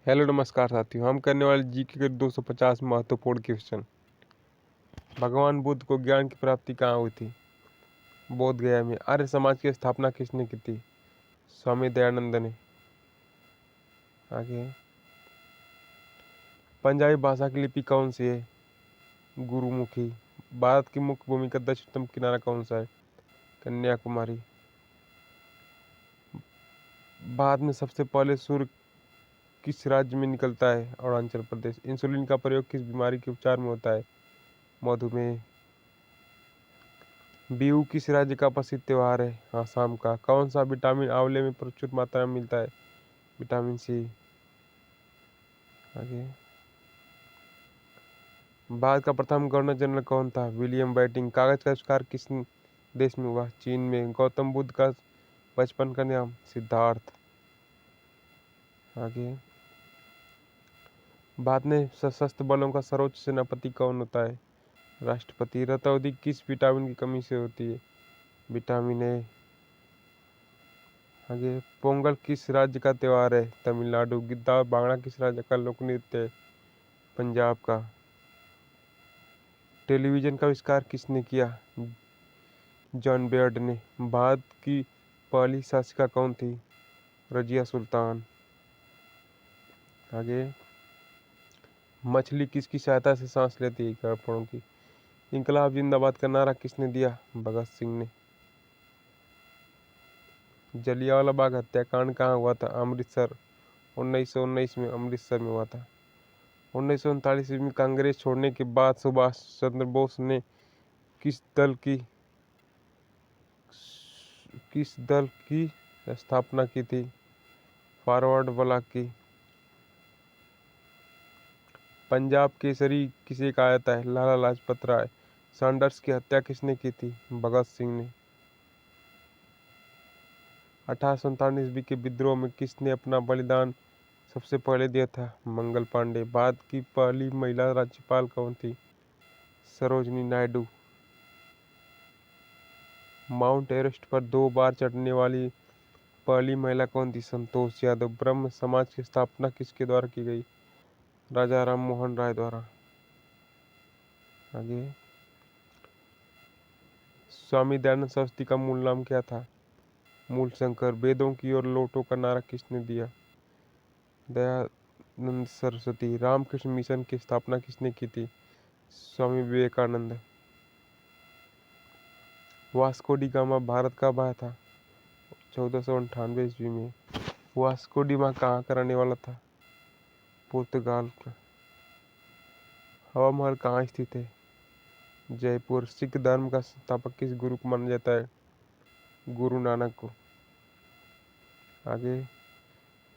Hello नमस्कार साथियों। हम करने वाले जीके के 250 महत्वपूर्ण क्वेश्चन। भगवान बुद्ध को ज्ञान की प्राप्ति कहाँ हुई थी? बोध गया में। आर्य समाज की स्थापना किसने की थी? स्वामी दयानंद ने। आगे, पंजाबी भाषा की लिपि कौन सी है? गुरुमुखी। भारत की मुख्य भूमि का दक्षिणतम किनारा कौन सा है? कन्याकुमारी। भारत में सबसे पहले सूर्य किस राज्य में निकलता है? अरुणाचल प्रदेश। इंसुलिन का प्रयोग किस बीमारी के उपचार में होता है? मधुमेह। बिहू किस राज्य का प्रसिद्ध त्योहार है? आसाम का। कौन सा विटामिन आंवले में प्रचुर मात्रा में मिलता है? Vitamin C. आगे, भारत का प्रथम गवर्नर जनरल कौन था? William Bentinck. कागज का आविष्कार किस देश में हुआ? चीन में। गौतम बुद्ध का बचपन का नाम? सिद्धार्थ। आगे, भारत में सशस्त्र बलों का सर्वोच्च सेनापति कौन होता है? राष्ट्रपति। रतौंधी किस विटामिन की कमी से होती है? Vitamin A. आगे, पोंगल किस राज्य का त्योहार है? तमिलनाडु। गिद्दा और भांगड़ा किस राज्य का लोक नृत्य है? पंजाब का। टेलीविजन का आविष्कार किसने किया? जॉन बेयर्ड ने। भारत की पहली शासिका कौन थी? रजिया सुल्तान। आगे, मछली किसकी सहायता से सांस लेती है? कड़पड़ों की। इंकलाब जिंदाबाद का नारा किसने दिया? भगत सिंह ने। जलियांवाला बाग हत्याकांड कहाँ हुआ था? अमृतसर। 1919 में अमृतसर में हुआ था। 1939 में कांग्रेस छोड़ने के बाद सुभाष चंद्र बोस ने किस दल की स्थापना की थी? फॉरवर्ड ब्लॉक की। पंजाब केसरी किसे कहा जाता है? लाला लाजपत राय। सैंडर्स की हत्या किसने की थी? भगत सिंह ने। 1897 ईस्वी के विद्रोह में किसने अपना बलिदान सबसे पहले दिया था? मंगल पांडे। भारत की पहली महिला राज्यपाल कौन थी? सरोजनी नायडू। माउंट एवरेस्ट पर 2 बार चढ़ने वाली पहली महिला कौन थी? संतोष यादव। ब्रह्म समाज की स्थापना किसके द्वारा की गई? राजा राम मोहन राय द्वारा। आगे, स्वामी दयानंद सरस्वती का मूल नाम क्या था? मूल शंकर। वेदों की ओर लौटो का नारा किसने दिया? दयानंद सरस्वती। रामकृष्ण मिशन की स्थापना किसने की थी? Swami Vivekananda. Vasco da Gama Bharat कब आया था? 1498 ईस्वी में। वास्को डी गामा कहाँ का रहने वाला था? पुर्तगाल का। हवा महल कहाँ स्थित है? जयपुर। सिख धर्म का संस्थापक किस गुरु को माना जाता है? गुरु नानक को। आगे,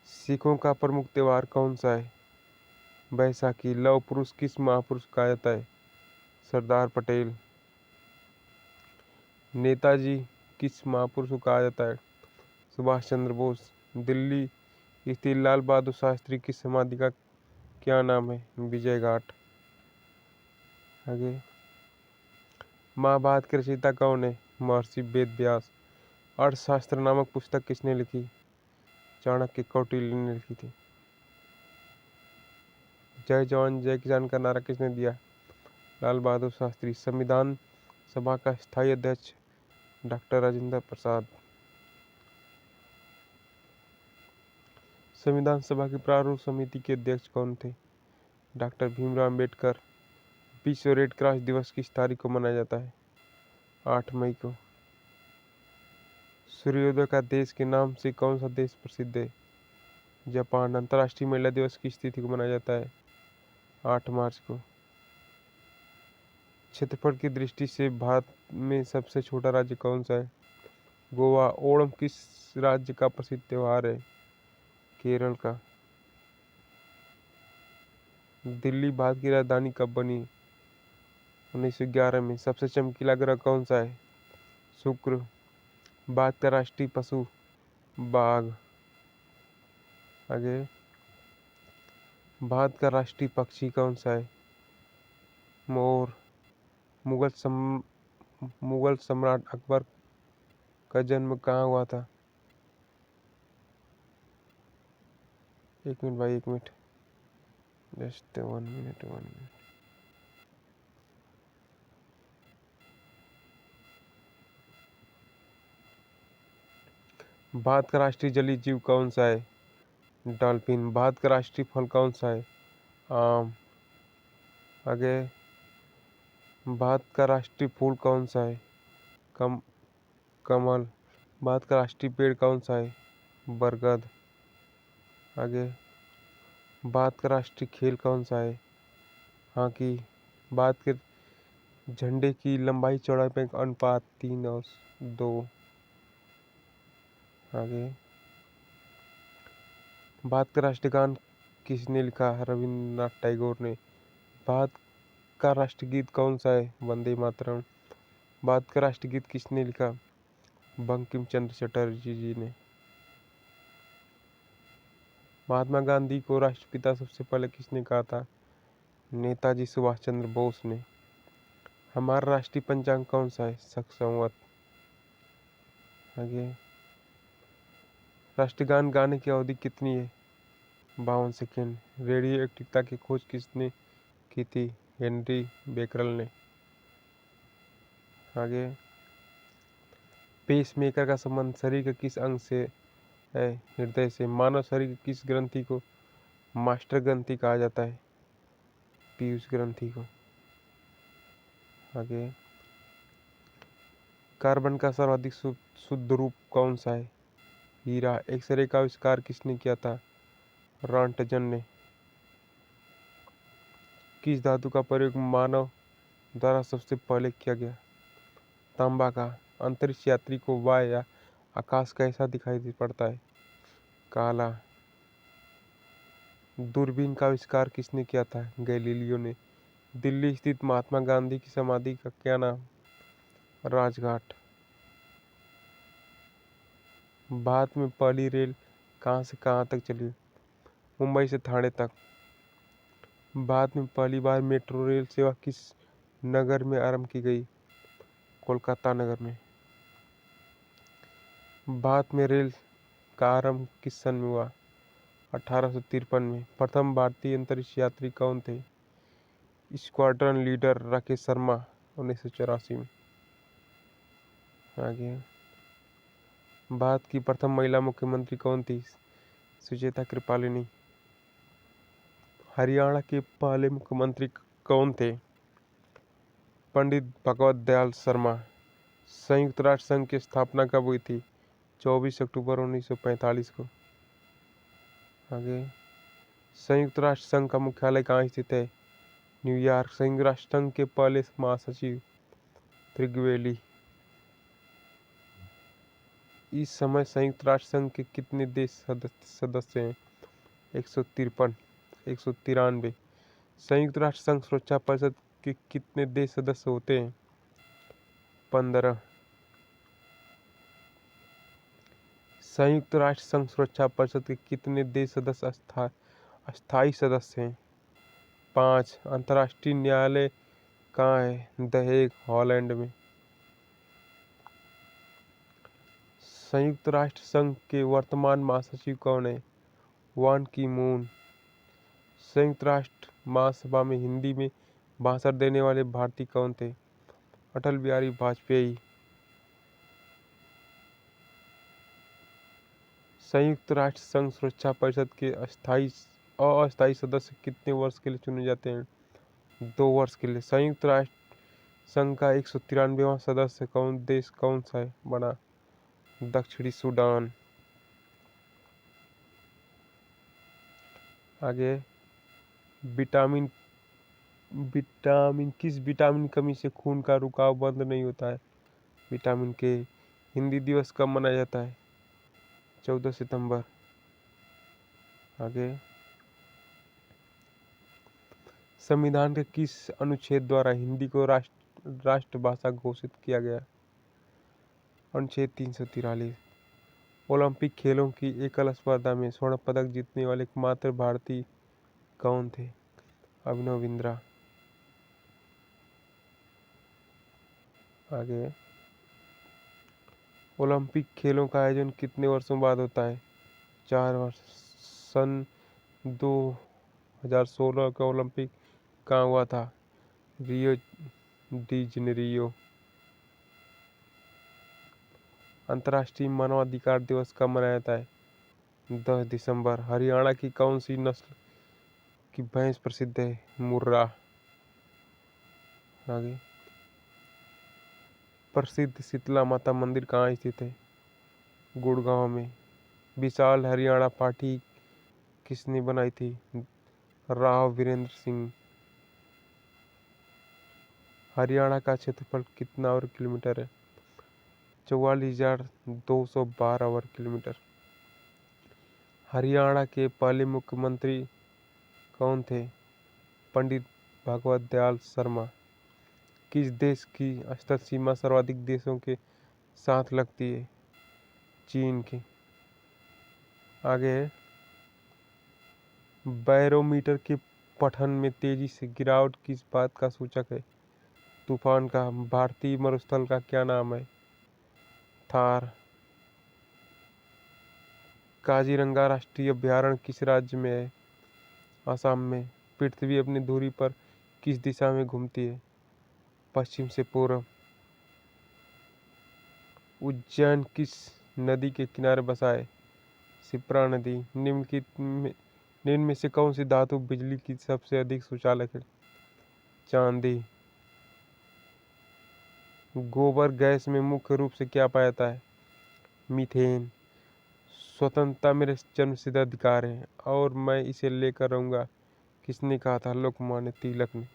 सिखों का प्रमुख त्योहार कौन सा है? बैसाखी। लौह पुरुष किस महापुरुष कहा जाता है? सरदार पटेल। नेताजी किस महापुरुष को कहा जाता है? सुभाष चंद्र बोस। दिल्ली स्थित लाल बहादुर शास्त्री की समाधि का क्या नाम है? विजय घाट। आगे, महाभारत के रचयिता कौन है? महर्षि वेद व्यास। अर्थशास्त्र नामक पुस्तक किसने लिखी? चाणक्य कौटिल्य ने लिखी थी। जय जवान जय किसान का नारा किसने दिया? लाल बहादुर शास्त्री। संविधान सभा का स्थायी अध्यक्ष डॉक्टर राजेंद्र प्रसाद। संविधान सभा की प्रारूप समिति के अध्यक्ष कौन थे? डॉक्टर भीमराव अम्बेडकर। विश्व रेड क्रॉस दिवस किस तारीख को मनाया जाता है? 8 मई को। सूर्योदय का देश के नाम से कौन सा देश प्रसिद्ध है? जापान। अंतर्राष्ट्रीय महिला दिवस किस तिथि को मनाया जाता है? 8 मार्च को। क्षेत्रफल की दृष्टि से भारत में सबसे छोटा राज्य कौन सा है? गोवा। ओणम किस राज्य का प्रसिद्ध त्योहार है? केरल का। दिल्ली भारत की राजधानी कब बनी? 1911 में। सबसे चमकीला ग्रह कौन सा है? शुक्र। भारत का राष्ट्रीय पशु? बाघ। आगे, भारत का राष्ट्रीय पक्षी कौन सा है? मोर। मुगल सम्राट अकबर का जन्म कहाँ हुआ था? एक मिनट भाई, एक minute, just 1 minute 1 minute. Bharat का राष्ट्रीय जलीय जीव कौन सा है? डॉल्फिन। भारत का राष्ट्रीय फल कौन सा है? आम। आगे, भारत का राष्ट्रीय फूल कौन सा है? कमल। भारत का राष्ट्रीय पेड़ कौन सा है? बरगद। आगे, भारत का राष्ट्रीय खेल कौन सा है? हॉकी। भारत के झंडे की लंबाई चौड़ाई में अनुपात 3:2। आगे, भारत का राष्ट्रीय गान किसने लिखा? रविंद्रनाथ टैगोर ने। भारत का राष्ट्रीय गीत कौन सा है? वंदे मातरम। भारत का राष्ट्रीय गीत किसने लिखा? बंकिम चंद्र चटर्जी जी ने। महात्मा गांधी को राष्ट्रपिता सबसे पहले किसने कहा था? नेताजी सुभाष चंद्र बोस ने। हमारा राष्ट्रीय पंचांग कौन सा है? शक संवत। आगे, राष्ट्रीय गान गाने की अवधि कितनी है? 52 सेकेंड। रेडियो एक्टिवता की खोज किसने की थी? हेनरी बेकरल ने। आगे, पेसमेकर का संबंध शरीर के किस अंग से है? हृदय से। मानव शरीर की किस ग्रंथि को मास्टर ग्रंथि कहा जाता है? पीयूष ग्रंथि को। आगे, कार्बन का सर्वाधिक शुद्ध रूप कौन सा है? हीरा। एक्सरे का आविष्कार किसने किया था? रॉन्टजन ने। किस धातु का प्रयोग मानव द्वारा सबसे पहले किया गया? तांबा का। अंतरिक्ष यात्री को वायु या आकाश कैसा दिखाई पड़ता है? काला। दूरबीन का आविष्कार किसने किया था? गैलीलियो ने। दिल्ली स्थित महात्मा गांधी की समाधि का क्या नाम? राजघाट। भारत में पहली रेल कहाँ से कहाँ तक चली? मुंबई से ठाणे तक। भारत में पहली बार मेट्रो रेल सेवा किस नगर में आरंभ की गई? कोलकाता नगर में। भारत में रेल का आरंभ किस सन में हुआ? 1853 में। प्रथम भारतीय अंतरिक्ष यात्री कौन थे? स्क्वाड्रन लीडर राकेश शर्मा, 1984 में। आगे, भारत की प्रथम महिला मुख्यमंत्री कौन थी? सुचेता कृपालिनी। हरियाणा के पहले मुख्यमंत्री कौन थे? पंडित भगवत दयाल शर्मा। संयुक्त राष्ट्र संघ की स्थापना कब हुई थी? 24 अक्टूबर 1945 को। आगे, संयुक्त राष्ट्र संघ का मुख्यालय कहाँ स्थित है? न्यूयॉर्क। संयुक्त राष्ट्र संघ के पहले महासचिव त्रिगवेली। इस समय संयुक्त राष्ट्र संघ के कितने देश सदस्य हैं? 153। 193। संयुक्त राष्ट्र संघ सुरक्षा परिषद के कितने देश सदस्य होते हैं? 15। संयुक्त राष्ट्र संघ सुरक्षा परिषद के कितने देश सदस्य अस्थायी सदस्य हैं? 5। अंतर्राष्ट्रीय न्यायालय कहाँ है? द हेग, हॉलैंड में। संयुक्त राष्ट्र संघ के वर्तमान महासचिव कौन है? वान की मून। संयुक्त राष्ट्र महासभा में हिंदी में भाषण देने वाले भारतीय कौन थे? अटल बिहारी वाजपेयी। संयुक्त राष्ट्र संघ सुरक्षा परिषद के अस्थायी सदस्य कितने वर्ष के लिए चुने जाते हैं? 2 वर्ष के लिए। संयुक्त राष्ट्र संघ का 193वां सदस्य देश कौन सा है बना? दक्षिणी सूडान। आगे, विटामिन विटामिन किस विटामिन कमी से खून का रुकाव बंद नहीं होता है? विटामिन के। हिंदी दिवस कब मनाया जाता है? 14 सितंबर। आगे, संविधान के किस अनुच्छेद द्वारा हिंदी को राष्ट्रभाषा घोषित किया गया? अनुच्छेद 343। ओलंपिक खेलों की एकल स्पर्धा में स्वर्ण पदक जीतने वाले एकमात्र भारतीय कौन थे? अभिनव बिंद्रा। आगे, ओलंपिक खेलों का आयोजन कितने वर्षों बाद होता है? 4 वर्ष। सन 2016 का ओलंपिक कहाँ हुआ था? Rio de Janeiro. अंतर्राष्ट्रीय मानवाधिकार दिवस कब मनाया जाता है? 10 दिसंबर। हरियाणा की कौन सी नस्ल की भैंस प्रसिद्ध है? मुर्रा। आगे, प्रसिद्ध शीतला माता मंदिर कहाँ स्थित है? गुड़गांव में। विशाल हरियाणा पार्टी किसने बनाई थी? राव वीरेंद्र सिंह। हरियाणा का क्षेत्रफल कितना वर्ग किलोमीटर है? 44,212 वर्ग किलोमीटर। हरियाणा के पहले मुख्यमंत्री कौन थे? पंडित भगवत दयाल शर्मा। किस देश की स्थल सीमा सर्वाधिक देशों के साथ लगती है? चीन की। आगे है, बैरोमीटर के पठन में तेजी से गिरावट किस बात का सूचक है? तूफान का। भारतीय मरुस्थल का क्या नाम है? थार। काजीरंगा राष्ट्रीय अभयारण्य किस राज्य में है? असम में। पृथ्वी अपनी धुरी पर किस दिशा में घूमती है? पश्चिम से पूर्व। उज्जैन किस नदी के किनारे बसा है? शिप्रा नदी। निम्न में से कौन सी धातु बिजली की सबसे अधिक सुचालक है? चांदी। गोबर गैस में मुख्य रूप से क्या पाया जाता है? मीथेन। स्वतंत्रता मेरे जन्मसिद्ध अधिकार है और मैं इसे लेकर रहूंगा, किसने कहा था? लोकमान्य तिलक ने।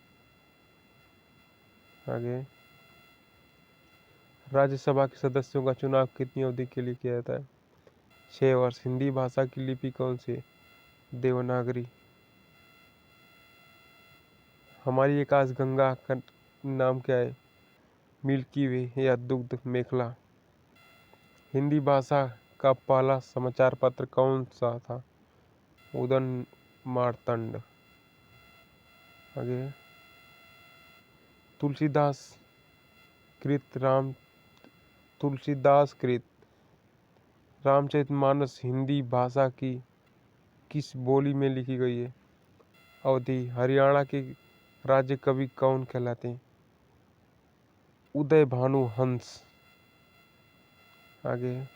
आगे, राज्यसभा के सदस्यों का चुनाव कितनी अवधि के लिए किया जाता है? 6 वर्ष। हिंदी भाषा की लिपि कौन सी है? देवनागरी। हमारी आकाश गंगा का नाम क्या है? मिल्की वे या दुग्ध मेखला। हिंदी भाषा का पहला समाचार पत्र कौन सा था? उदयन मार्तंड। आगे, तुलसीदास कृत रामचरितमानस हिंदी भाषा की किस बोली में लिखी गई है? अवधी। हरियाणा के राज्य कवि कौन कहलाते हैं? उदय भानु हंस। आगे,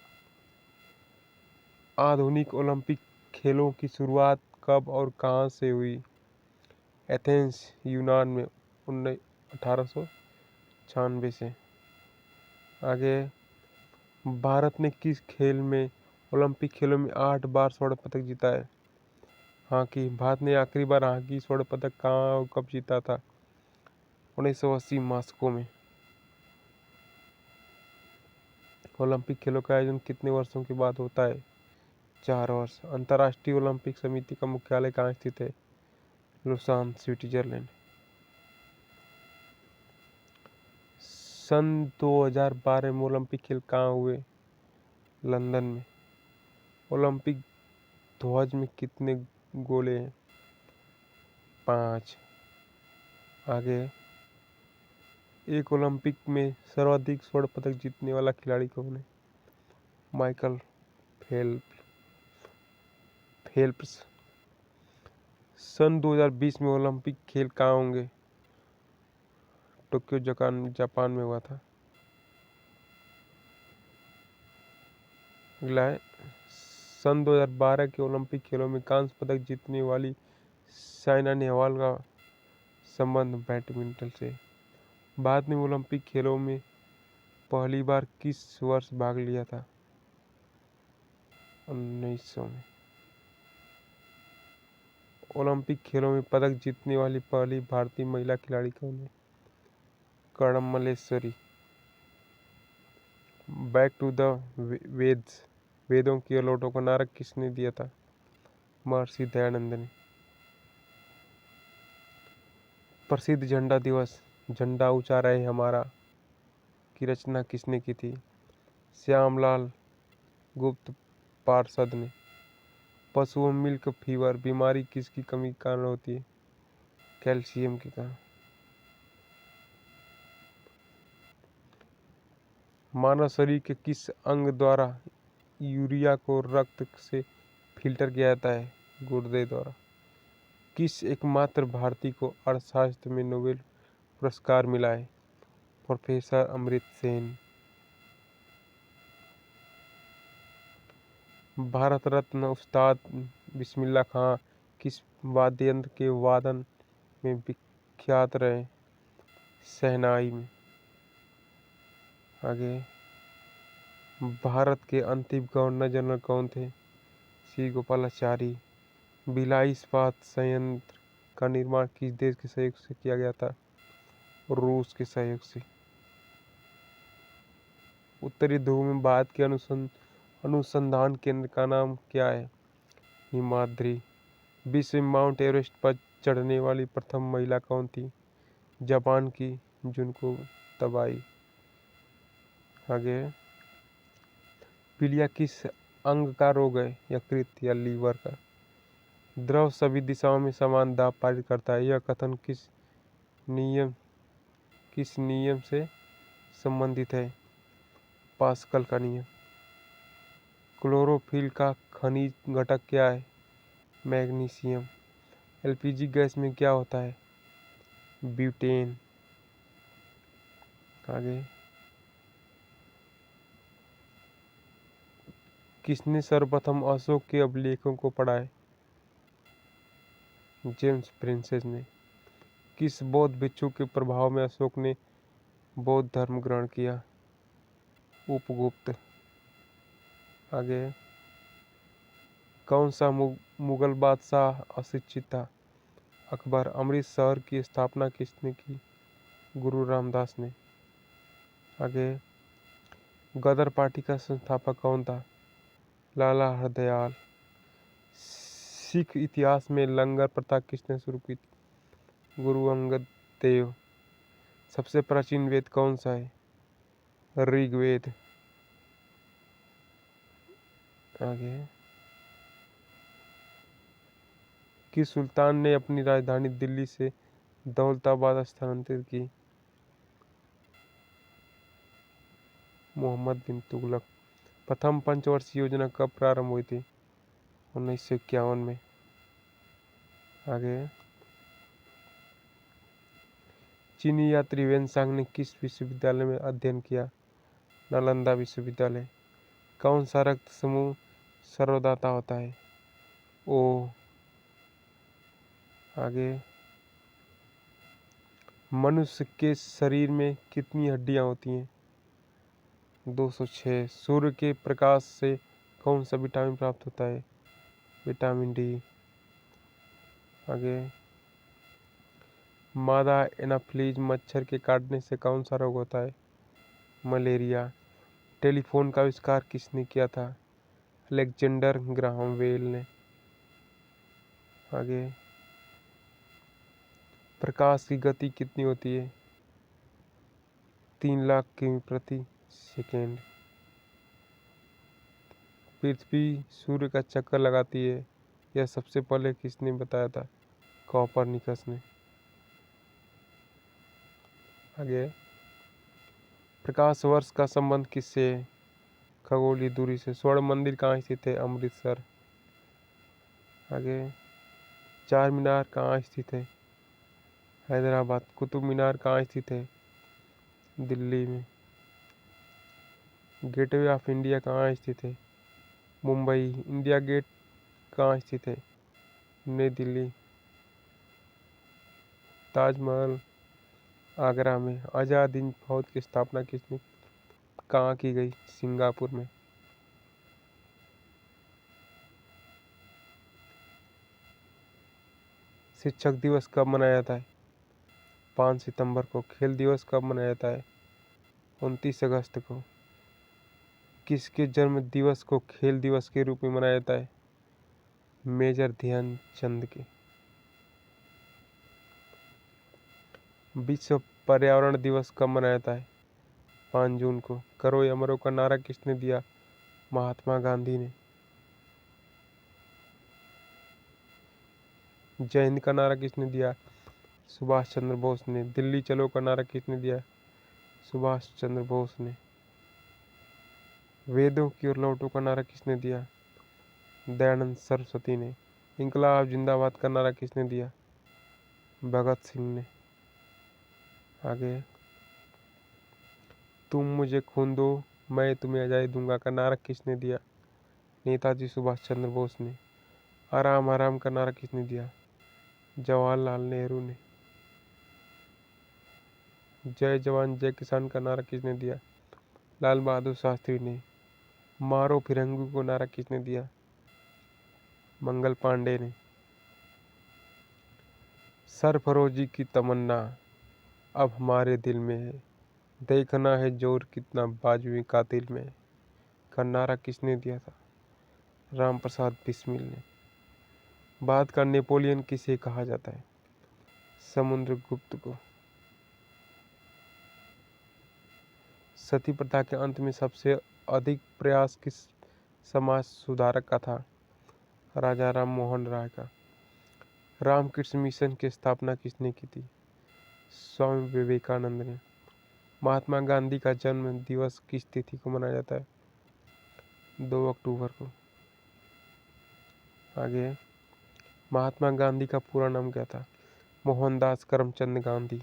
आधुनिक ओलंपिक खेलों की शुरुआत कब और कहाँ से हुई? एथेंस यूनान में 1896 से। आगे, भारत ने किस खेल में ओलंपिक खेलों में 8 बार स्वर्ण पदक जीता है? हॉकी। भारत ने आखिरी बार हॉकी स्वर्ण पदक कहाँ और कब जीता था? 1980 मॉस्को में। ओलंपिक खेलों का आयोजन कितने वर्षों के बाद होता है? 4 वर्ष। अंतर्राष्ट्रीय ओलंपिक समिति का मुख्यालय कहाँ स्थित है? Lausanne, Switzerland. सन 2012 में ओलंपिक खेल कहाँ हुए? लंदन में। ओलंपिक ध्वज में कितने गोले हैं? 5। आगे, एक ओलंपिक में सर्वाधिक स्वर्ण पदक जीतने वाला खिलाड़ी कौन है? Michael Phelps. सन 2020 में ओलंपिक खेल कहाँ होंगे? टोक्यो जापान में हुआ था। अगला है, सन 2012 के ओलंपिक खेलों में कांस्य पदक जीतने वाली साइना नेहवाल का संबंध बैडमिंटन से। भारत ने ओलंपिक खेलों में पहली बार किस वर्ष भाग लिया था? 1900 में। ओलंपिक खेलों में पदक जीतने वाली पहली भारतीय महिला खिलाड़ी कौन है? Karnam Malleswari. Back to the Vedas, वेदों की ओर लौटो का नारा किसने दिया था? महर्षि दयानंद ने। प्रसिद्ध झंडा दिवस झंडा ऊंचा रहे हमारा की रचना किसने की थी? श्यामलाल गुप्त पार्षद ने। पशुओं में मिल्क फीवर बीमारी किसकी कमी के कारण होती है? कैल्शियम के कारण। मानव शरीर के किस अंग द्वारा यूरिया को रक्त से फिल्टर किया जाता है? गुर्दे द्वारा। किस एकमात्र भारतीय को अर्थशास्त्र में नोबेल पुरस्कार मिला है? प्रोफेसर अमर्त्य सेन। भारत रत्न उस्ताद बिस्मिल्लाह खां किस वाद्य यंत्र के वादन में विख्यात रहे? शहनाई में। आगे, भारत के अंतिम गवर्नर जनरल कौन थे? सी गोपालाचारी। भिलाई इस्पात संयंत्र का निर्माण किस देश के सहयोग से किया गया था? रूस के सहयोग से। उत्तरी ध्रुव में भारत के अनुसंधान केंद्र का नाम क्या है? हिमाद्री। विश्व में माउंट एवरेस्ट पर चढ़ने वाली प्रथम महिला कौन थी? जापान की जुनको तबाई। आगे, पीलिया किस अंग का रोग है? यकृत या लीवर का। द्रव सभी दिशाओं में समान दाब पारित करता है, यह कथन किस नियम से संबंधित है? पास्कल का नियम। क्लोरोफिल का खनिज घटक क्या है? मैग्नीशियम। एलपीजी गैस में क्या होता है? ब्यूटेन। आगे, किसने सर्वप्रथम अशोक के अभिलेखों को पढ़ा है? जेम्स प्रिंसेस ने। किस बौद्ध भिक्षु के प्रभाव में अशोक ने बौद्ध धर्म ग्रहण किया? उपगुप्त। आगे, कौन सा मुगल बादशाह अशिक्षित था? अकबर। अमृतसर की स्थापना किसने की? गुरु रामदास ने। आगे, गदर पार्टी का संस्थापक कौन था? लाला हरदयाल। सिख इतिहास में लंगर प्रथा किसने शुरू की थी? गुरु अंगद देव। सबसे प्राचीन वेद कौन सा है? ऋग्वेद। आगे, किस सुल्तान ने अपनी राजधानी दिल्ली से दौलताबाद स्थानांतरित की? मोहम्मद बिन तुगलक। प्रथम पंचवर्षीय योजना कब प्रारंभ हुई थी? 1951 में। आगे, चीनी यात्री वेनसांग ने किस विश्वविद्यालय में अध्ययन किया? नालंदा विश्वविद्यालय। कौन सा रक्त समूह सर्वदाता होता है? ओ। आगे, मनुष्य के शरीर में कितनी हड्डियां होती हैं? 206। सूर्य के प्रकाश से कौन सा विटामिन प्राप्त होता है? Vitamin D. आगे, मादा एनाफ्लीज मच्छर के काटने से कौन सा रोग होता है? मलेरिया। टेलीफोन का आविष्कार किसने किया था? अलेक्जेंडर ग्राहम बेल ने। आगे, प्रकाश की गति कितनी होती है? 3 लाख किमी प्रति सेकेंड। पृथ्वी सूर्य का चक्कर लगाती है, यह सबसे पहले किसने बताया था? कॉपरनिकस ने। आगे, प्रकाश वर्ष का संबंध किससे है? खगोलीय दूरी से। स्वर्ण मंदिर कहाँ स्थित है? अमृतसर। आगे, चार मीनार कहाँ स्थित है? हैदराबाद। कुतुब मीनार कहाँ स्थित है? दिल्ली में। गेटवे ऑफ इंडिया कहाँ स्थित है? मुंबई। इंडिया गेट कहाँ स्थित है? नई दिल्ली। ताजमहल आगरा में। आज़ाद हिंद फौज की स्थापना किसने कहाँ की गई? सिंगापुर में। शिक्षक दिवस कब मनाया जाता है? 5 सितंबर को। खेल दिवस कब मनाया जाता है? 29 अगस्त को। किसके जन्म दिवस को खेल दिवस के रूप में मनाया जाता है? मेजर ध्यानचंद के। विश्व पर्यावरण दिवस कब मनाया जाता है? 5 जून को। करो या मरो का नारा किसने दिया? महात्मा गांधी ने। जय हिंद का नारा किसने दिया? सुभाष चंद्र बोस ने। दिल्ली चलो का नारा किसने दिया? सुभाष चंद्र बोस ने। वेदों की ओर लौटो का नारा किसने दिया? दयानंद सरस्वती ने। इंकलाब जिंदाबाद का नारा किसने दिया? भगत सिंह ने। आगे, तुम मुझे खून दो मैं तुम्हें आज़ादी दूंगा का नारा किसने दिया? नेताजी सुभाष चंद्र बोस ने। आराम आराम का नारा किसने दिया? जवाहरलाल नेहरू ने। जय जवान जय किसान का नारा किसने दिया? लाल बहादुर शास्त्री ने। मारो फिरंगी को नारा किसने दिया? मंगल पांडे ने। सरफरोशी की तमन्ना अब हमारे दिल में है, देखना है जोर कितना बाजुए कातिल में का नारा किसने दिया था? राम प्रसाद बिस्मिल ने। भारत का नेपोलियन किसे कहा जाता है? समुद्रगुप्त को। सती प्रथा के अंत में सबसे अधिक प्रयास किस समाज सुधारक का था? राजा राम मोहन राय का। रामकृष्ण मिशन की स्थापना किसने की थी? स्वामी विवेकानंद ने। महात्मा गांधी का जन्म दिवस किस तिथि को मनाया जाता है? 2 अक्टूबर को। आगे, महात्मा गांधी का पूरा नाम क्या था? मोहनदास करमचंद गांधी।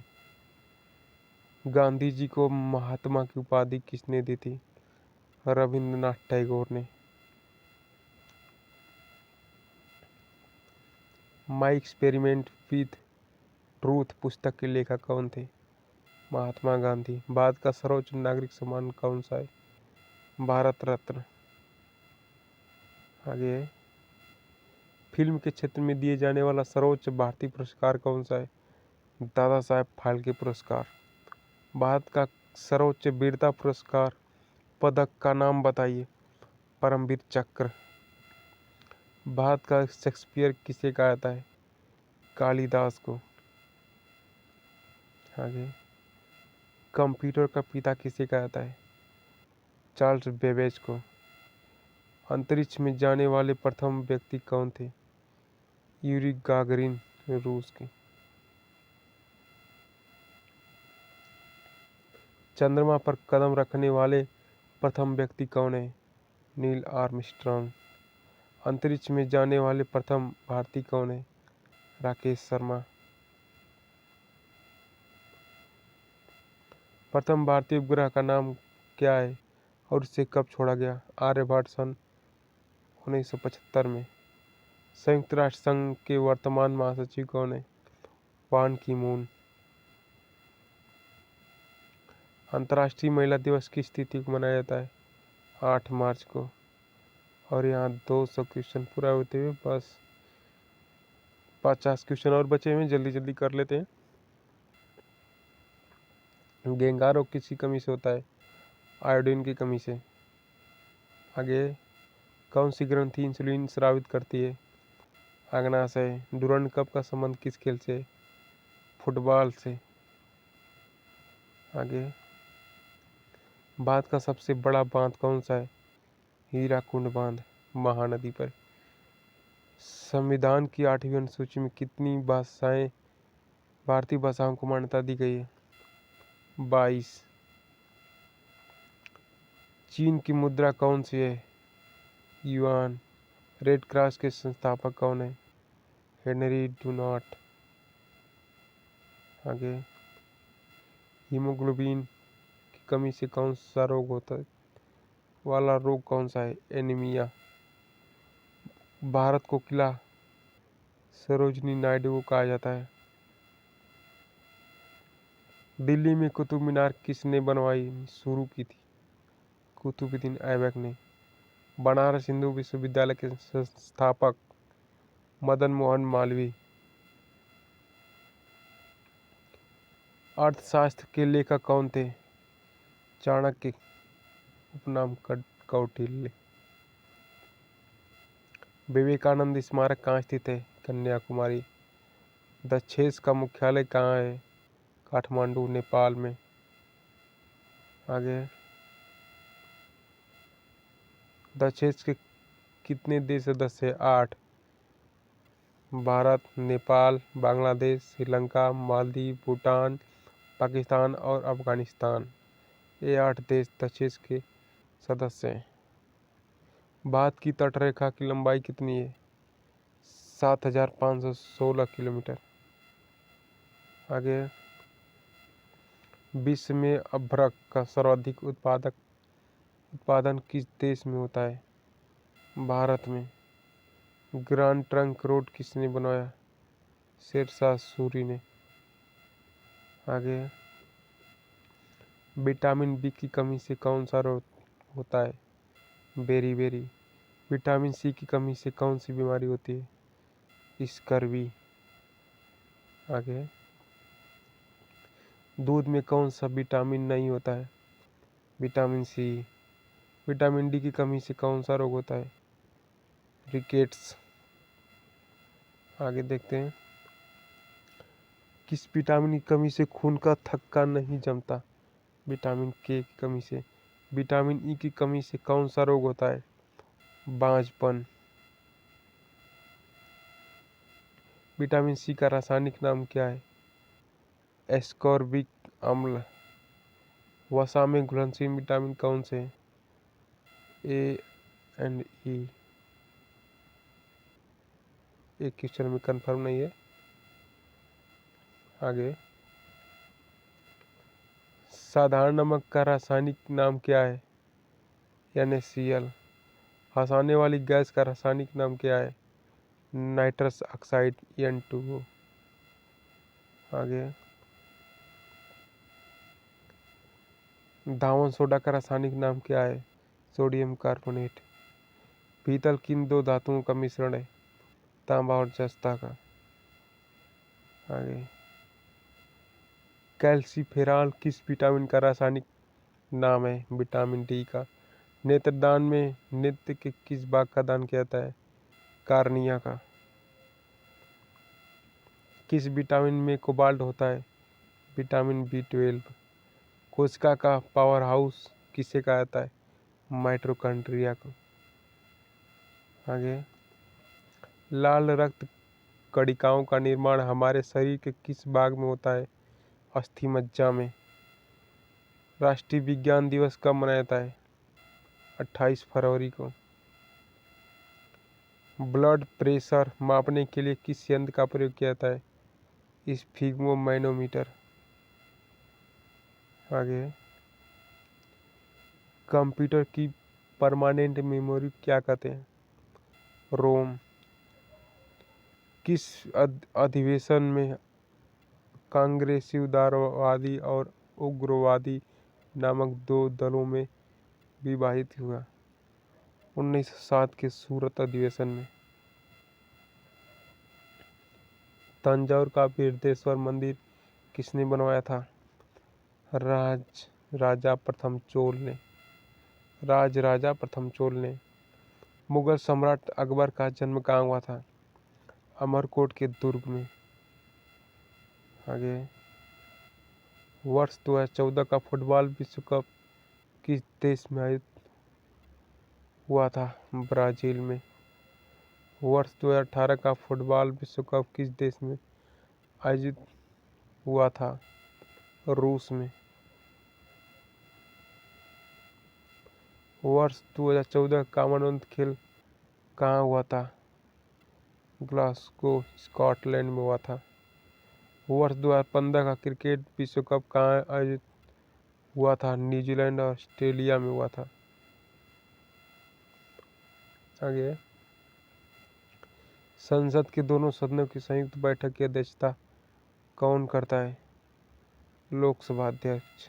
गांधी जी को महात्मा की उपाधि किसने दी थी? रविंद्रनाथ टैगोर ने। माई एक्सपेरिमेंट विथ ट्रूथ पुस्तक के लेखक कौन थे? महात्मा गांधी। भारत का सर्वोच्च नागरिक सम्मान कौन सा है? भारत रत्न। आगे, फिल्म के क्षेत्र में दिए जाने वाला सर्वोच्च भारतीय पुरस्कार कौन सा है? दादा साहेब फाल्के पुरस्कार। भारत का सर्वोच्च वीरता पुरस्कार पदक का नाम बताइए। परमवीर चक्र। भारत का शेक्सपियर किसे कहा जाता है? कालिदास को। आगे, कंप्यूटर का पिता किसे कहा जाता है? चार्ल्स बेबेज को। अंतरिक्ष में जाने वाले प्रथम व्यक्ति कौन थे? यूरी गागरिन, रूस के। चंद्रमा पर कदम रखने वाले प्रथम व्यक्ति कौन है? Neil Armstrong. अंतरिक्ष में जाने वाले प्रथम भारतीय कौन है? राकेश शर्मा। प्रथम भारतीय उपग्रह का नाम क्या है और इसे कब छोड़ा गया? आर्यभट्ट सन 1975 में। संयुक्त राष्ट्र संघ के वर्तमान महासचिव कौन है? पान की मून। अंतर्राष्ट्रीय महिला दिवस किस तिथि को मनाया जाता है? 8 मार्च को। और यहाँ 200 क्वेश्चन पूरा होते हुए बस 50 क्वेश्चन और बचे हुए, जल्दी जल्दी कर लेते हैं। घेंघा रोग किसकी कमी से होता है? आयोडीन की कमी से। आगे, कौन सी ग्रंथि इंसुलिन स्रावित करती है? अग्नाशय। डूरंड कप का संबंध किस खेल से? फुटबॉल से। आगे, भारत का सबसे बड़ा बांध कौन सा है? हीराकुंड बांध, महानदी पर। संविधान की 8वीं अनुसूची में कितनी भाषाएं, भारतीय भाषाओं को मान्यता दी गई है? 22। चीन की मुद्रा कौन सी है? युआन। रेड क्रॉस के संस्थापक कौन है? Henry Dunant. आगे, हीमोग्लोबिन की कमी से कौन सा रोग होता है वाला रोग कौन सा है? एनीमिया। भारत को किला सरोजनी नायडू को कहा जाता है। दिल्ली में कुतुब मीनार किसने बनवाई शुरू की थी? कुतुबुद्दीन ऐबक ने। बनारस हिंदू विश्वविद्यालय के संस्थापक मदन मोहन मालवीय। अर्थशास्त्र के लेखक कौन थे? चाणक्य, उपनाम कौटिल्य। विवेकानंद स्मारक कहाँ स्थित है? कन्याकुमारी। दक्षेस का मुख्यालय कहाँ है? काठमांडू, नेपाल में। आगे, दक्षेस के कितने देश सदस्य हैं? 8। भारत, नेपाल, बांग्लादेश, श्रीलंका, मालदीव, भूटान, पाकिस्तान और अफगानिस्तान। ये 8 देश दक्षेस के सदस्य हैं। भारत की तटरेखा की लंबाई कितनी है? 7,516 किलोमीटर। आगे, विश्व में अभ्रक का सर्वाधिक उत्पादन किस देश में होता है? भारत में। ग्रांड ट्रंक रोड किसने बनवाया? शेरशाह सूरी ने। आगे, विटामिन बी की कमी से कौन सा रोग होता है? बेरी। विटामिन सी की कमी से कौन सी बीमारी होती है? स्कर्वी। आगे, दूध में कौन सा विटामिन नहीं होता है? विटामिन सी। विटामिन डी की कमी से कौन सा रोग होता है? रिकेट्स। आगे देखते हैं, किस विटामिन की कमी से खून का थक्का नहीं जमता? विटामिन के की कमी से। विटामिन ई की कमी से कौन सा रोग होता है? बांझपन। विटामिन सी का रासायनिक नाम क्या है? एस्कॉर्बिक अम्ल। वसा में घुलनशील विटामिन कौन से हैं? ए एंड ई। एक क्वेश्चन में कंफर्म नहीं है। आगे, साधारण नमक का रासायनिक नाम क्या है? NaCl। हंसाने वाली गैस का रासायनिक नाम क्या है? Nitrous oxide N2O। आगे, धावन सोडा का रासायनिक नाम क्या है? Sodium carbonate. पीतल किन दो धातुओं का मिश्रण है? तांबा और जस्ता का। आगे, कैल्सीफेरॉल किस विटामिन का रासायनिक नाम है? विटामिन डी का। नेत्रदान में नेत्र के किस भाग का दान किया जाता है? कार्निया का। किस विटामिन में कोबाल्ट होता है? Vitamin B12। कोशिका का पावर हाउस किसे कहा जाता है? माइटोकॉन्ड्रिया को। आगे, लाल रक्त कणिकाओं का निर्माण हमारे शरीर के किस भाग में होता है? अस्थि मज्जा में। राष्ट्रीय विज्ञान दिवस कब मनाया जाता है? 28 फरवरी को। ब्लड प्रेशर मापने के लिए किस यंत्र का प्रयोग किया जाता है? स्फिग्मोमैनोमीटर। आगे, कंप्यूटर की परमानेंट मेमोरी क्या कहते हैं? रोम। किस अधिवेशन में कांग्रेसी उदारवादी और उग्रवादी नामक दो दलों में विभाजित हुआ? 1907 के सूरत अधिवेशन में। तंजौर का बृहदेश्वर मंदिर किसने बनवाया था? राजा प्रथम चोल ने। मुगल सम्राट अकबर का जन्म कहाँ हुआ था? अमरकोट के दुर्ग में। आगे, वर्ष 2014 का फुटबॉल विश्व कप किस देश में आयोजित हुआ था? ब्राजील में। वर्ष 2018 का फुटबॉल विश्व कप किस देश में आयोजित हुआ था? रूस में। वर्ष 2014 कॉमनवेल्थ खेल कहाँ हुआ था? ग्लासगो स्कॉटलैंड में हुआ था। वर्ष 2015 का क्रिकेट विश्व कप कहाँ आयोजित हुआ था? न्यूजीलैंड और ऑस्ट्रेलिया में हुआ था। आगे, संसद के दोनों सदनों की संयुक्त बैठक की अध्यक्षता कौन करता है? लोकसभा अध्यक्ष।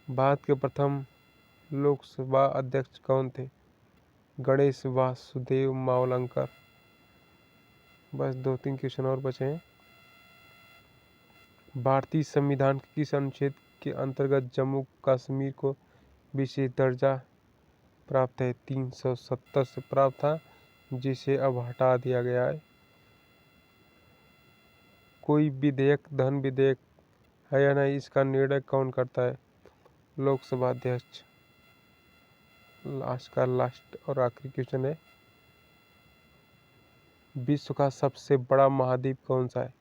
भारत के प्रथम लोकसभा अध्यक्ष कौन थे? गणेश वासुदेव मावलंकर। बस 2-3 क्वेश्चन और बचे हैं। भारतीय संविधान के किस अनुच्छेद के अंतर्गत जम्मू कश्मीर को विशेष दर्जा प्राप्त है? 370 से प्राप्त था, जिसे अब हटा दिया गया है। कोई विधेयक धन विधेयक है या नहीं, इसका निर्णय कौन करता है? लोकसभा अध्यक्ष। लास्ट और आखिरी क्वेश्चन है, विश्व का सबसे बड़ा महाद्वीप कौन सा है?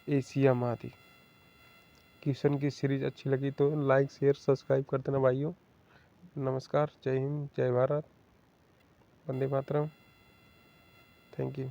एशिया महाद्वीप। क्वेश्चन की सीरीज अच्छी लगी तो लाइक शेयर सब्सक्राइब कर देना भाइयों। नमस्कार, जय हिंद, जय भारत, वंदे मातरम। Thank you.